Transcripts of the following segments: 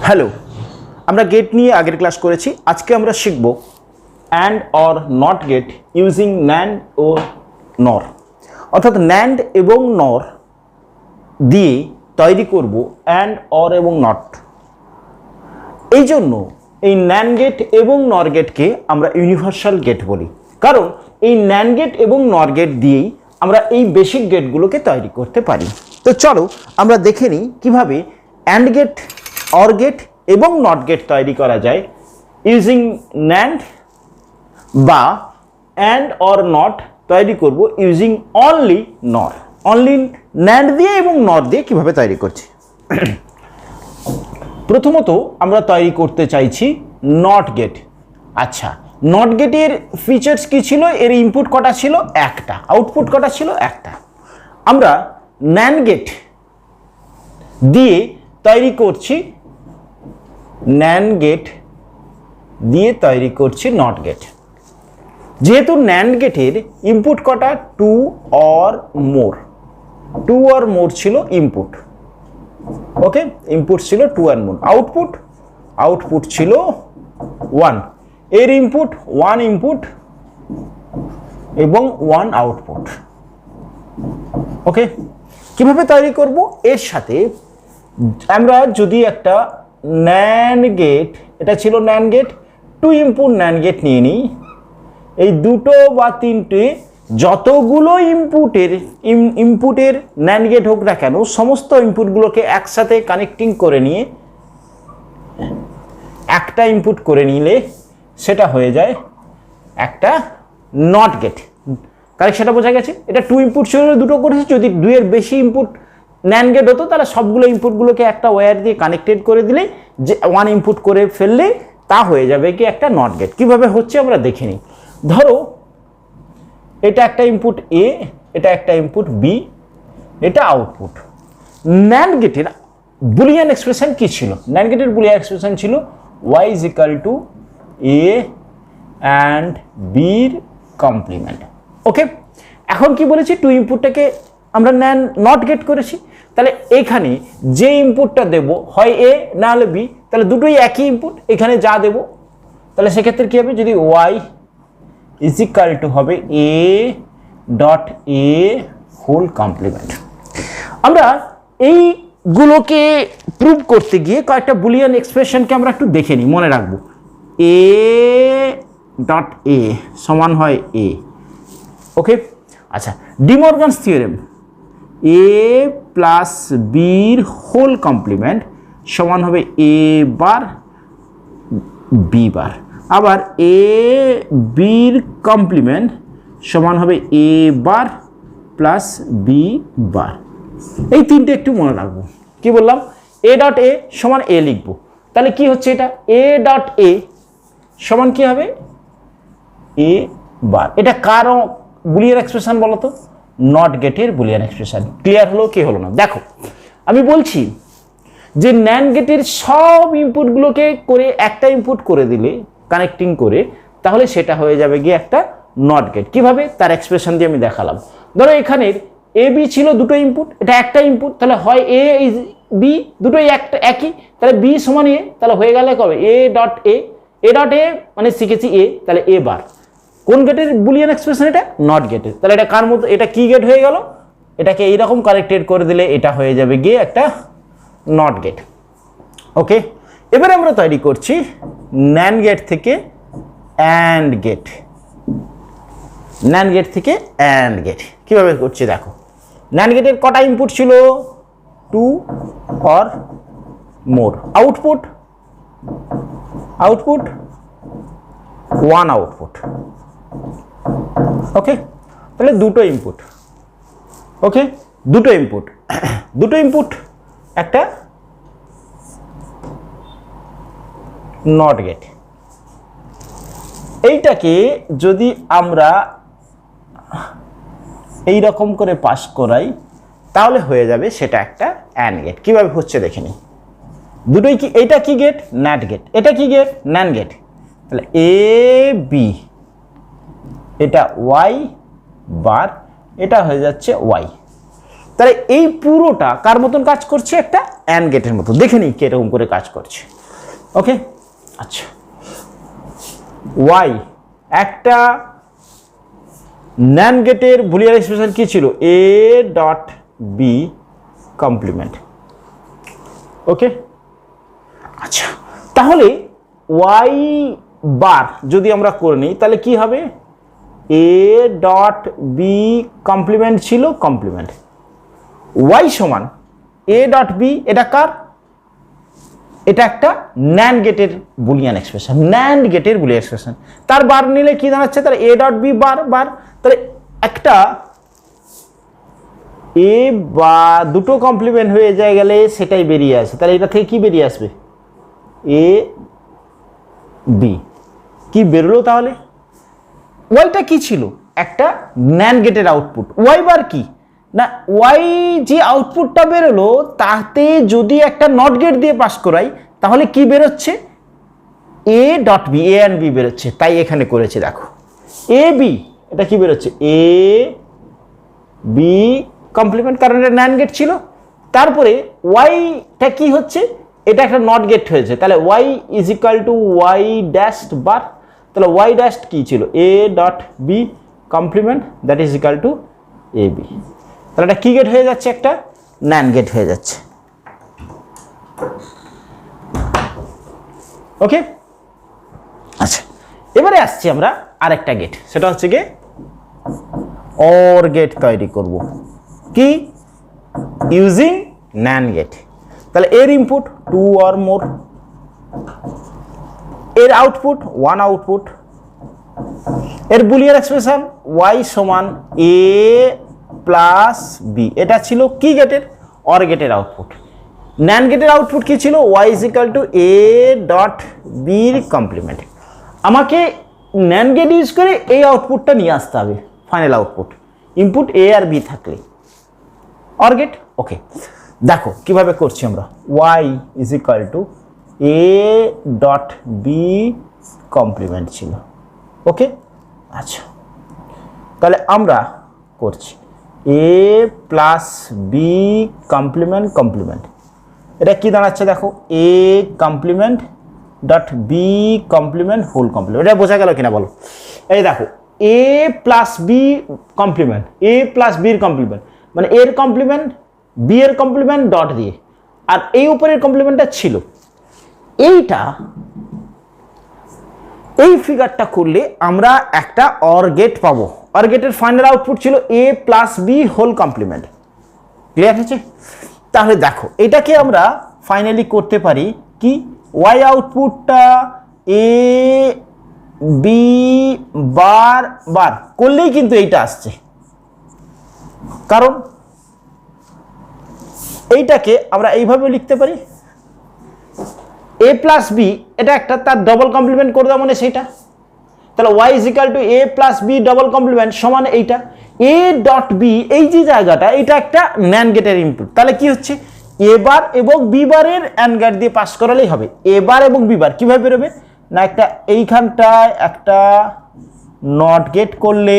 Hello, আমরা gate নিয়ে আগের ক্লাস করেছি। আজকে আমরা শিখব and or not gate using NAND ও নর, অর্থাৎ ন্যান্ড এবং নর দিয়ে তৈরি করব অ্যান্ড অর এবং নট। এই জন্য এই ন্যান্ড গেট এবং নর গেটকে আমরা ইউনিভার্সাল গেট বলি, কারণ এই ন্যান্ড গেট এবং নর গেট দিয়েই আমরা এই বেসিক গেটগুলোকে তৈরি করতে পারি। তো চলো আমরা দেখে নিই কীভাবে অ্যান্ড গেট, অর গেট এবং নট গেট তৈরি করা যায় ইউজিং ন্যান্ড, বা অ্যান্ড অর নট তৈরি করব ইউজিং অনলি নর। অনলি ন্যান্ড দিয়ে এবং নট দিয়ে কীভাবে তৈরি করছি। প্রথমত আমরা তৈরি করতে চাইছি নট গেট। আচ্ছা, নট গেটের ফিচার্স কী ছিল? এর ইনপুট কটা ছিল? একটা। আউটপুট কটা ছিল? একটা। আমরা ন্যান্ড গেট দিয়ে তৈরি করছি, ন্যান্ড গেট দিয়ে তৈরি করছি নট গেট। যেহেতু ন্যান্ড গেটের ইনপুট কটা? 2 অর মোর। 2 অর মোর ছিল ইনপুট। ওকে, ইনপুট ছিল 2 অর মোর। আউটপুট ছিল 1। এর ইনপুট 1 ইনপুট এবং 1 আউটপুট। ওকে, কিভাবে তৈরি করব? এর সাথে আমরা যদি একটা ন্যান্ড গেট, এটা ছিল NAND gate, 2 input NAND gate নিয়ে নিই। এই দুটো বা তিনটে যতগুলো ইনপুটের ন্যান্ড গেট হোক না কেন, সমস্ত ইনপুটগুলোকে একসাথে কানেক্টিং করে নিয়ে একটা ইনপুট করে নিলে সেটা হয়ে যায় একটা নট গেট। কারেক্ট, সেটা বোঝা গেছে। এটা 2 ইনপুট ছিল, দুটো করেছে। যদি 2 এর বেশি ইনপুট ন্যান্ড গেট হতো তাহলে সবগুলো ইনপুটগুলোকে একটা ওয়্যার দিয়ে কানেক্টেড করে দিলে, যে 1 ইনপুট করে ফেললে তা হয়ে যাবে কি একটা নট গেট। কিভাবে হচ্ছে আমরা দেখে নিই। ধরো এটা একটা ইনপুট এ, এটা একটা ইনপুট বি, এটা আউটপুট। ন্যান্ড গেটের বুলিয়ান এক্সপ্রেশন কি ছিল? ন্যান্ড গেটের বুলিয়ান এক্সপ্রেশন ছিল y is equal to a and b এর কমপ্লিমেন্ট। ওকে, এখন কি বলেছি? 2 ইনপুটটাকে আমরা নট গেট করেছি। তাহলে এখানে যে ইনপুটটা দেব হয় এ না হলে বি, তাহলে দুটোই একই ইনপুট। এখানে যা দেব তাহলে সেক্ষেত্রে কী হবে? যদি y is equal to হবে a dot A whole complement. আমরা এইগুলোকে প্রুভ করতে গিয়ে কয়েকটা বুলিয়ান এক্সপ্রেশনকে আমরা একটু দেখে নিই, মনে রাখবো। এ ডট এ সমান হয় এ। ওকে, আচ্ছা, ডি মর্গানস থিওরেম, এ প্লাস বির হোল কমপ্লিমেন্ট সমান হবে এ বার বি বার। আবার এ বির কমপ্লিমেন্ট সমান হবে এ বার প্লাস বি বার। এই তিনটে একটু মনে রাখবো। কি বললাম? এ ডট এ সমান এ লিখবো। তাহলে কি হচ্ছে এটা? এ ডট এ সমান কি হবে? এ বার। এটা কার বুলিয়ান এক্সপ্রেশন বলো তো? নট গেটের বুলিয়ান এক্সপ্রেশন। ক্লিয়ার হলো কি হলো না? দেখো, আমি বলছি যে ন্যান্ড গেটের সব ইনপুটগুলোকে করে একটা ইনপুট করে দিলে কানেক্টিং করে, তাহলে সেটা হয়ে যাবে গিয়ে একটা নট গেট। কিভাবে? তার এক্সপ্রেশন দিয়ে আমি দেখালাম। ধরো এখানের এ বি ছিল দুটো ইনপুট, এটা একটা ইনপুট, তাহলে হয় এ ইজ বি, দুটোই একটা একই, তাহলে বি সমান এ, তাহলে হয়ে গেলে কবে? A dot A. A dot A মানে শিখেছি এ, তাহলে এ বার। কোন গেটের বুলিয়ান এক্সপ্রেশন? এটা নট গেটের। তাহলে এটা কার মতো? এটা কি গেট হয়ে গেল? এটাকে এইরকম কানেক্টেড করে দিলে এটা হয়ে যাবে গিয়ে একটা নট গেট। ওকে, এবারে আমরা তৈরি করছি ন্যান্ড গেট থেকে অ্যান্ড গেট। ন্যান্ড গেট থেকে অ্যান্ড গেট কীভাবে করছি দেখো। ন্যান্ড গেটের কটা ইনপুট ছিল? 2 or more. Output 1 output. Okay, তাহলে দুটো ইনপুট। ওকে, দুটো ইনপুট একটা নট গেট। এইটাকে যদি আমরা এই রকম করে পাস করাই তাহলে হয়ে যাবে সেটা একটা অ্যান্ড গেট। কিভাবে হচ্ছে দেখে নিই। দুটোই কি? এটা কি গেট? NAND gate. এটা কি গেট? NAND gate. তাহলে এ বি, এটা ওয়াই বার, এটা হয়ে যাচ্ছে ওয়াই। তাহলে এই পুরোটা কার মতন কাজ করছে? একটা অ্যান্ড গেটের মতো। দেখে নিই কিরকম করে কাজ করছে। ওকে, আচ্ছা ওয়াই একটা ন্যান্ড গেটের বুলিয়ান এক্সপ্রেশন কি ছিল, এ ডট বি কমপ্লিমেন্ট। ওকে, আচ্ছা তাহলে ওয়াই বার যদি আমরা করে নিই তাহলে কি হবে, এ ডট বি কমপ্লিমেন্ট ছিল কমপ্লিমেন্ট, ওয়াই সমান এ ডট বি, এটা কার, এটা একটা ন্যান্ড গেটের বুলিয়ান এক্সপ্রেশন, ন্যান্ড গেটের বুলিয়ান এক্সপ্রেশন, তার বার নিলে কি দাঁড়াচ্ছে, তাহলে এ ডট বি বার বার, তাহলে একটা এ বা দুটো কমপ্লিমেন্ট হয়ে যায় গেলে সেটাই বেরিয়ে আসে, তাহলে এটা থেকে কি বেরিয়ে আসবে, এ বি, কি বেরোলো তাহলে, ওয়াইটা কি ছিল, একটা ন্যান্ড গেটের আউটপুট, ওয়াই বার কি না, ওয়াই যে আউটপুটটা বেরোলো তাতে যদি একটা নট গেট দিয়ে পাস করাই তাহলে কি বেরোচ্ছে, A dot B, A and B বেরোচ্ছে, তাই এখানে করেছে দেখো এ বি, এটা কি বেরোচ্ছে, এ বি কমপ্লিমেন্ট, কারণ এটা ন্যান্ড গেট ছিল, তারপরে ওয়াইটা কি হচ্ছে, এটা একটা নট গেট হয়েছে, তাহলে Y is equal to Y dash bar, তাহলে ওয়াই ড্যাশ কি ছিল, A dot B complement that is equal to A B, তাহলে এটা কি গেট হয়ে যাচ্ছে, একটা ন্যান্ড গেট হয়ে যাচ্ছে। ওকে, আচ্ছা এবারে আসছি আমরা আরেকটা গেট, সেটা হচ্ছে গিয়ে অর গেট তৈরি করব, কি ইউজিং ন্যান্ড গেট, তাহলে এর ইনপুট 2 অর মোর, এর আউটপুট 1 আউটপুট, এর বুলিয়ান এক্সপ্রেশন ওয়াই সমান এ প্লাস বি, এটা ছিল কি গেটের, অর গেটের আউটপুট, ন্যান্ড গেটের আউটপুট কি ছিল, Y is equal to A dot বির কমপ্লিমেন্ট, আমাকে ন্যান্ড গেট ইউজ করে এই আউটপুটটা নিয়ে আসতে হবে, ফাইনাল আউটপুট, ইনপুট এ আর বি থাকলে অর গেট। ওকে, দেখো কিভাবে করছি আমরা, Y is equal to A dot B complement ছিল। ওকে, আচ্ছা তাহলে আমরা করছি A plus B complement complement, এটা কি দাঁড়াচ্ছে দেখো, A complement dot B complement whole complement, এটা বোঝা গেল কিনা বলো, এই দেখো এ প্লাস বি কমপ্লিমেন্ট, এ প্লাস বির কমপ্লিমেন্ট মানে এর কমপ্লিমেন্ট বি এর কমপ্লিমেন্ট ডট দিয়ে, আর এই উপরের কমপ্লিমেন্টটা ছিল এইটা, এই ফিগারটা করলে আমরা একটা অর গেট পাবো, অর গেটের ফাইনাল আউটপুট ছিল A plus B whole complement, clear হয়েছে, তাহলে দেখো এটাকে আমরা ফাইনালি করতে পারি কি, ওয়াই আউটপুটটা এ বি বার বার করলেই কিন্তু এইটা আসছে, কারণ এইটাকে আমরা এইভাবে লিখতে পারি এ প্লাস বি, এটা একটা তার ডবল কমপ্লিমেন্ট করে দেওয়া মানে সেইটা, তাহলে Y is equal to A plus B double complement সমান এইটা, এ ডট বি এই যে জায়গাটা এটা একটা ন্যান্ড গেটের ইনপুট, তাহলে কি হচ্ছে এ বার এবং বি বারের অ্যান্ড গেট দিয়ে পাস করালেই হবে, এ বার এবং বি বার কিভাবে বেরোবে না, একটা এইখানটায় একটা নট গেট করলে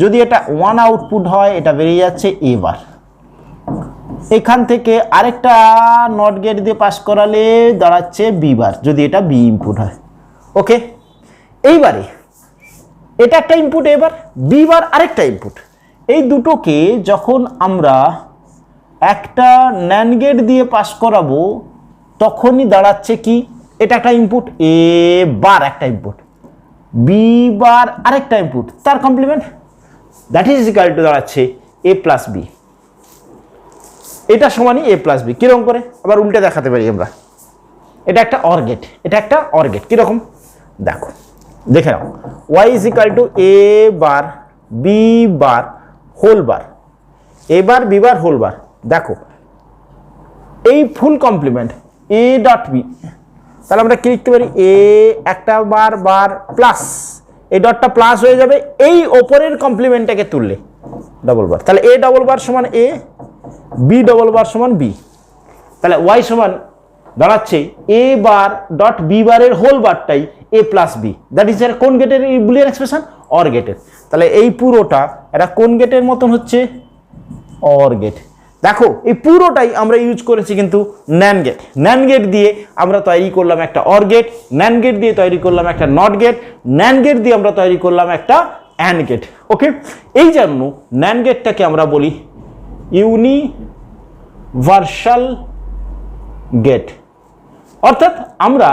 যদি এটা 1 আউটপুট হয় এটা বেরিয়ে যাচ্ছে এ বার, এখান থেকে আরেকটা নট গেট দিয়ে পাস করালে দাঁড়াচ্ছে বি বার যদি এটা বি ইনপুট হয়। ওকে, এইবারে এটা একটা ইনপুট, এবার বি বার আরেকটা ইনপুট, এই দুটোকে যখন আমরা একটা ন্যান্ড গেট দিয়ে পাস করাবো তখনই দাঁড়াচ্ছে কি, এটা একটা ইনপুট, এ বার একটা ইনপুট, বি বার আরেকটা ইনপুট, তার complement that is equal to দাঁড়াচ্ছে এ প্লাস বি, এটা সমানই এ প্লাস বি, কিরকম করে আবার উল্টে দেখাতে পারি আমরা, এটা একটা অর গেট, এটা একটা অর গেট, কিরকম দেখো দেখে নাও, Y is equal to A bar B bar whole bar, A bar B bar whole bar, দেখো এই full complement A dot B, তাহলে আমরা কি লিখতে পারি, এ একটা বার বার প্লাস এই ডটটা প্লাস হয়ে যাবে, এই ওপরের কমপ্লিমেন্টটাকে তুললে ডবল বার, তাহলে এ ডবল বার সমান এ, বি ডবল বার সমান বি, তাহলে ওয়াই সমান দাঁড়াচ্ছে এ বার ডট বি বারের হোল বারটাই A plus B, that is এর কোন গেটের বুলিয়ান এক্সপ্রেশন, অর গেটের, তাহলে এই পুরোটা এটা কোন গেটের মতন হচ্ছে, অর গেট, দেখো এই পুরোটাই আমরা ইউজ করেছি কিন্তু ন্যান্ড গেট। ন্যান্ড গেট দিয়ে আমরা তৈরি করলাম একটা অর গেট, ন্যান্ড গেট দিয়ে তৈরি করলাম একটা নট গেট, ন্যান্ড গেট দিয়ে আমরা তৈরি করলাম একটা অ্যান্ড গেট। ওকে, এই জন্য ন্যান্ড গেটটাকে আমরা বলি ইউনিভার্সাল গেট। অর্থাৎ আমরা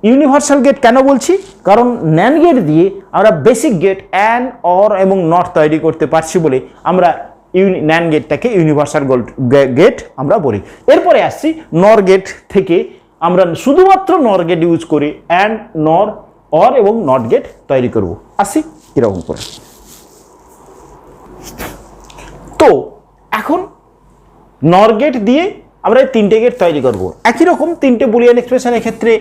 ইউনিভার্সাল গেট কেন বলছি, কারণ ন্যান্ড গেট দিয়ে আমরা বেসিক গেট অ্যান্ড, অর এবং নট তৈরি করতে পারছি বলে আমরা ন্যান্ড গেটটাকে ইউনিভার্সাল গেট আমরা বলি। এরপরে আসছি নর গেট থেকে আমরা শুধুমাত্র নর গেট ইউজ করে অ্যান্ড, নর, অর এবং নট গেট তৈরি করব। আসি কিরকম করে। তো এখন নর গেট দিয়ে আমরা এই তিনটে গেট তৈরি করব। একই রকম তিনটে বুলিয়ান এক্সপ্রেশনের ক্ষেত্রে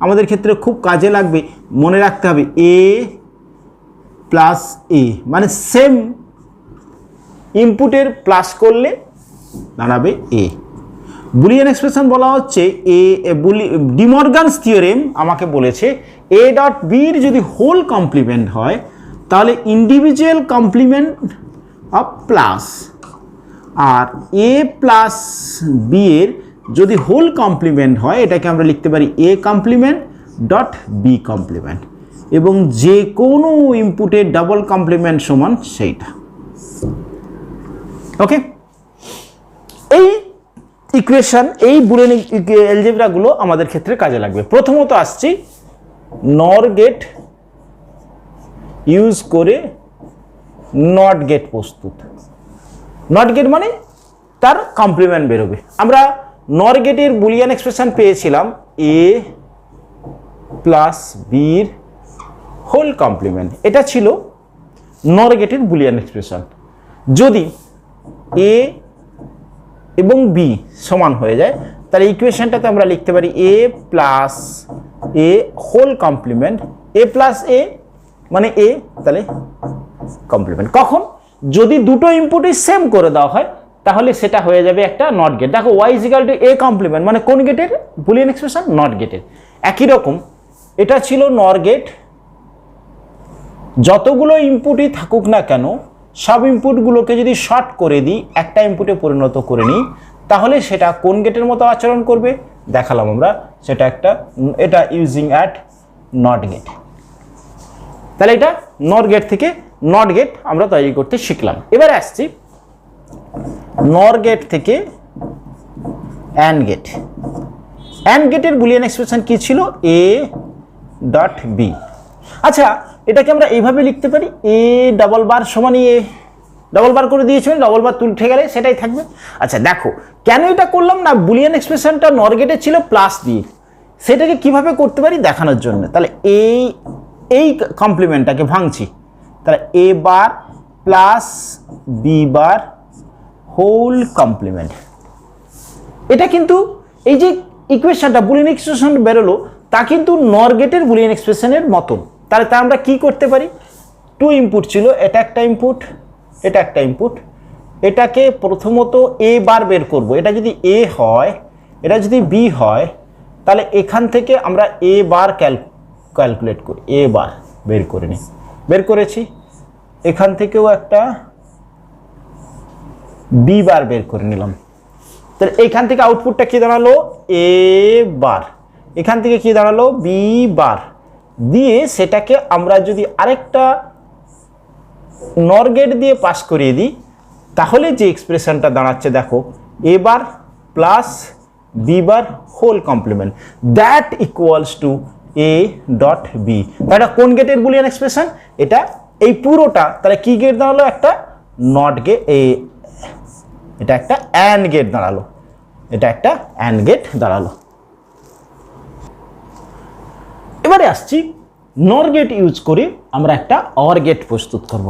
আমাদের ক্ষেত্রে খুব কাজে লাগবে, মনে রাখতে হবে এ প্লাস এ মানে সেম ইনপুটের প্লাস করলে দাঁড়াবে এ। বুলিয়ান এক্সপ্রেশন বলা হচ্ছে ডি মর্গানস থিওরেম আমাকে বলেছে এ ডট বির যদি হোল কমপ্লিমেন্ট হয় তাহলে ইন্ডিভিজুয়াল কমপ্লিমেন্ট অফ প্লাস, আর এ প্লাস বি এর যদি হোল কমপ্লিমেন্ট হয় এটাকে আমরা লিখতে পারি A complement dot B complement, এবং যে কোনো ইনপুটের ডাবল কমপ্লিমেন্ট সমান সেইটা। ওকে, এই ইকুয়েশন, এই বুলিয়ান অ্যালজেব্রাগুলো আমাদের ক্ষেত্রে কাজে লাগবে। প্রথমত আসছি নর গেট ইউজ করে নট গেট প্রস্তুত। নট গেট মানে তার কমপ্লিমেন্ট বেরোবে। আমরা নর গেটের বুলিয়ান এক্সপ্রেশন পেয়েছিলাম এ প্লাস বির হোল কমপ্লিমেন্ট, এটা ছিল নর গেটের বুলিয়ান এক্সপ্রেশন। যদি এ এবং বি সমান হয়ে যায় তাহলে ইকুয়েশনটাতে আমরা লিখতে পারি এ প্লাস এ হোল কমপ্লিমেন্ট, এ প্লাস এ মানে এ, তাহলে কমপ্লিমেন্ট। কখন যদি দুটো ইনপুটই সেম করে দেওয়া হয় তাহলে সেটা হয়ে যাবে একটা নট গেট। দেখো Y is equal to A complement মানে কোন গেটের বুলিয়ান এক্সপ্রেশন, নট গেটের। একই রকম এটা ছিল নর গেট, যতগুলো ইনপুটই থাকুক না কেন সব ইনপুটগুলোকে যদি শর্ট করে দিই, একটা ইনপুটে পরিণত করে নিই, তাহলে সেটা কোন গেটের মতো আচরণ করবে দেখালাম আমরা, সেটা এটা ইউজিং অ্যাট নট গেট। তাহলে এটা নর গেট থেকে নট গেট আমরা তৈরি করতে শিখলাম। এবারে আসছি নর গেট থেকে অ্যান্ড গেট। অ্যান্ড গেটের বুলিয়ান এক্সপ্রেশন কি ছিল, এ ডট বি। আচ্ছা, এটাকে আমরা এইভাবে লিখতে পারি এ ডাবল বার সমান এ, ডাবল বার করে দিয়েছিলেন, ডাবল বার তুলে গেলে সেটাই থাকবে। আচ্ছা দেখো কেন এটা করলাম না, বুলিয়ান এক্সপ্রেশনটা নর গেটে ছিল প্লাস দিয়ে, সেটাকে কিভাবে করতে পারি দেখানোর জন্য। তাহলে এই কমপ্লিমেন্টটাকে ভাঙছি, তাহলে A bar plus B bar whole complement. এটা কিন্তু এই যে ইকুয়েশনটা বুলিয়ান এক্সপ্রেশন বেরোলো তা কিন্তু নর গেটের বুলিয়ান এক্সপ্রেশনের মতন। তাহলে তা আমরা কি করতে পারি, টু ইনপুট ছিল, এটা একটা ইনপুট, এটা একটা ইনপুট, এটাকে প্রথমত এ বার বের করব। এটা যদি এ হয়, এটা যদি বি হয়, তাহলে এখান থেকে আমরা এ বার ক্যালকুলেট করি, এ বার বের করে নিই, বের করেছি। এখান থেকেও একটা বি বার বের করে নিলাম। তাহলে এখান থেকে আউটপুটটা কি দাঁড়ালো, এ বার, এখান থেকে কি দাঁড়ালো, বি বার। দিয়ে সেটাকে আমরা যদি আরেকটা নর গেট দিয়ে পাস করিয়ে দিই তাহলে যে এক্সপ্রেশনটা দাঁড়াচ্ছে দেখো, A bar plus B bar whole complement that equals to A dot B. তাহলে কোন গেটের বুলিয়ান এক্সপ্রেশন, এটা এই পুরোটা। তাহলে কি গেট দাঁড়ালো, একটা নট গেট, এটা একটা অ্যান্ড গেট দাঁড়ালো, এটা একটা অ্যান্ড গেট দাঁড়ালো। এবারে আসছি নর গেট ইউজ করে আমরা একটা অর গেট প্রস্তুত করব।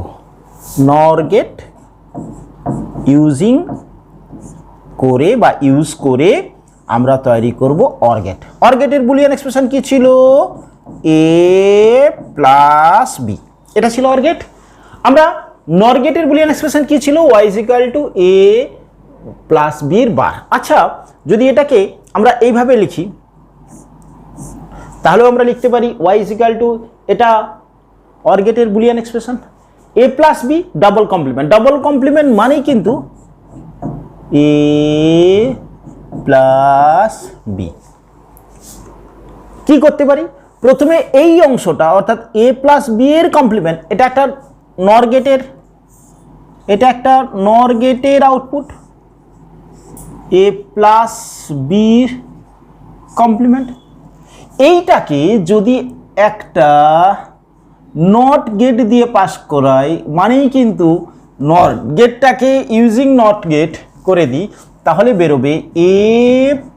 নর গেট ইউজিং করে বা ইউজ করে আমরা তৈরি করব অর গেট। অর গেটের বুলিয়ান এক্সপ্রেশন কি ছিল, এ প্লাস বি, এটা ছিল অর গেট। আমরা নর গেটের বুলিয়ান এক্সপ্রেশন কি ছিল, Y is equal to A plus বির বার। আচ্ছা যদি এটাকে আমরা এইভাবে লিখি তাহলেও আমরা লিখতে পারি ওয়াই ইজ ইকুয়াল টু, এটা অর গেটের Boolean expression, A plus B double complement. Double complement মানেই কিন্তু এ প্লাস বি। কি করতে পারি, প্রথমে এই অংশটা অর্থাৎ এ প্লাস বি এর কমপ্লিমেন্ট, এটা একটা নর গেটের, এটা একটা নর গেটের আউটপুট, এ প্লাস বির কমপ্লিমেন্ট। এইটাকে যদি একটা নট গেট দিয়ে পাস করাই, মানেই কিন্তু নট গেটটাকে ইউজিং নট গেট করে দিই, তাহলে বেরোবে এ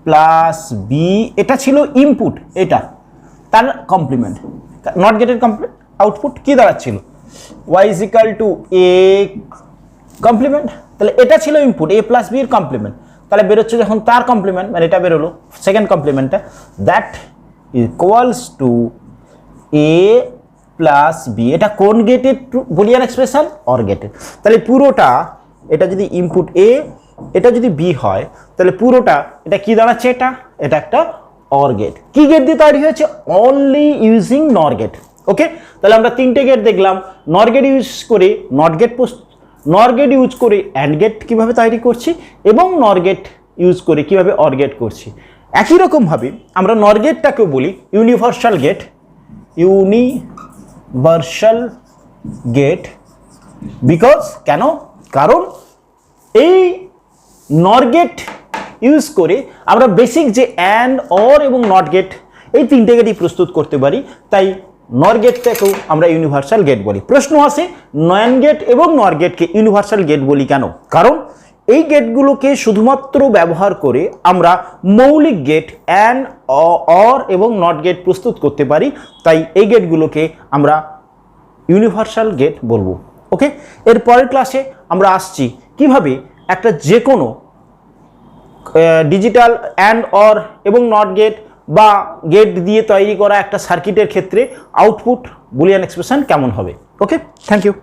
প্লাস বি, এটা ছিল ইনপুট, এটা তার কমপ্লিমেন্ট, নট গেটের আউটপুট কি দাঁড়াচ্ছিল, Y is equal to A complement, তাহলে এটা ছিল ইনপুট এ প্লাস বি এর কমপ্লিমেন্ট, তাহলে বেরোচ্ছে যখন তার কমপ্লিমেন্ট, মানে এটা বেরোলো সেকেন্ড কমপ্লিমেন্টটা, that equals to A plus B. এটা কোন গেটের বুলিয়ান এক্সপ্রেশন, অর গেটের। তাহলে পুরোটা, এটা যদি ইনপুট এ, এটা যদি বি হয়, তাহলে পুরোটা এটা কি দাঁড়াচ্ছে, এটা একটা অর গেট। কি গেট দিয়ে তৈরি হয়েছে, অনলি ইউজিং নর গেট। ওকে, তাহলে আমরা তিনটে গেট দেখলাম, নর গেট ইউজ করে নট গেট, নর গেট ইউজ করে অ্যান্ড গেট কিভাবে তৈরি করছি, এবং নর গেট ইউজ করে কিভাবে অর গেট করছি। একই রকমভাবে আমরা নর গেটটাকেও বলি universal gate, universal gate, because কেন, কারণ এই নর গেট ইউজ করে আমরা বেসিক যে অ্যান্ড, অর এবং নট গেট, এই তিনটে গেটই প্রস্তুত করতে পারি, তাই নর গেটটাকেও আমরা ইউনিভার্সাল গেট বলি। প্রশ্ন আসে, নয়ান গেট এবং নর গেটকে ইউনিভার্সাল গেট বলি কেন, কারণ এই গেটগুলোকে শুধুমাত্র ব্যবহার করে আমরা মৌলিক গেট অ্যান্ড, অর এবং নট গেট প্রস্তুত করতে পারি, তাই এই গেটগুলোকে আমরা ইউনিভার্সাল গেট বলবো। ওকে, এর পরের ক্লাসে আমরা আসছি কিভাবে একটা যে কোনো ডিজিটাল অ্যান্ড, অর এবং নট গেট বা গেট দিয়ে তৈরি করা একটা সার্কিটের ক্ষেত্রে আউটপুট বুলিয়ান এক্সপ্রেশন কেমন হবে। ওকে, থ্যাংক ইউ।